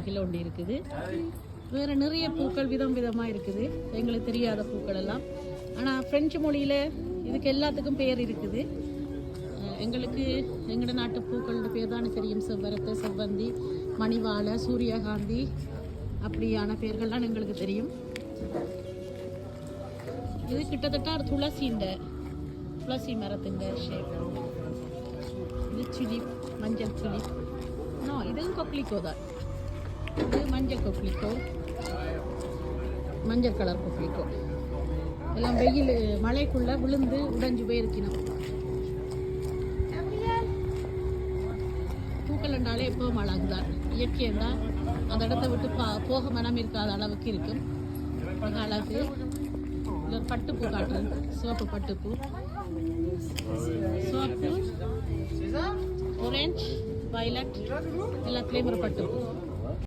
Kilo ஒன்று இருக்குது. வேறு நிறைய பூக்கள் விதம் விதமாக இருக்குது, எங்களுக்கு தெரியாத பூக்கள் எல்லாம். ஆனால் ஃப்ரெஞ்சு மொழியில் இதுக்கு எல்லாத்துக்கும் பேர் இருக்குது. எங்களுக்கு எங்களோட நாட்டு பூக்களோட பேர் தானே தெரியும். செவ்வரத்தை, செவ்வந்தி, மணிவாழை, சூரியகாந்தி அப்படியான பேர்கள்லாம் எங்களுக்கு தெரியும். இது கிட்டத்தட்ட ஒரு துளசி மரத்தின் ஷேப். இது சிலிப், மஞ்சள் சிலிப். இதுவும் கொக்லிக்கோ தான். இது மஞ்சள் கொக்லிக்கோ, மஞ்சள் கலர் கொக்லிக்கோ. எல்லாம் வெயில் மழைக்குள்ளே விழுந்து உடைஞ்சு போயிருக்கணும். பூக்கள்ண்டாலே எப்போவும் அழகுதான். இயற்கையாக அந்த இடத்த விட்டு போக மனம் இருக்காத அளவுக்கு இருக்கும். அழகு. இல்லை பட்டுப்பூ காட்டுறது, சிவப்பு பட்டுப்பூ, சிவப்பு, ஆரஞ்சு, வயலட், எல்லாத்துலேயும் ஒரு பட்டுப்பூ.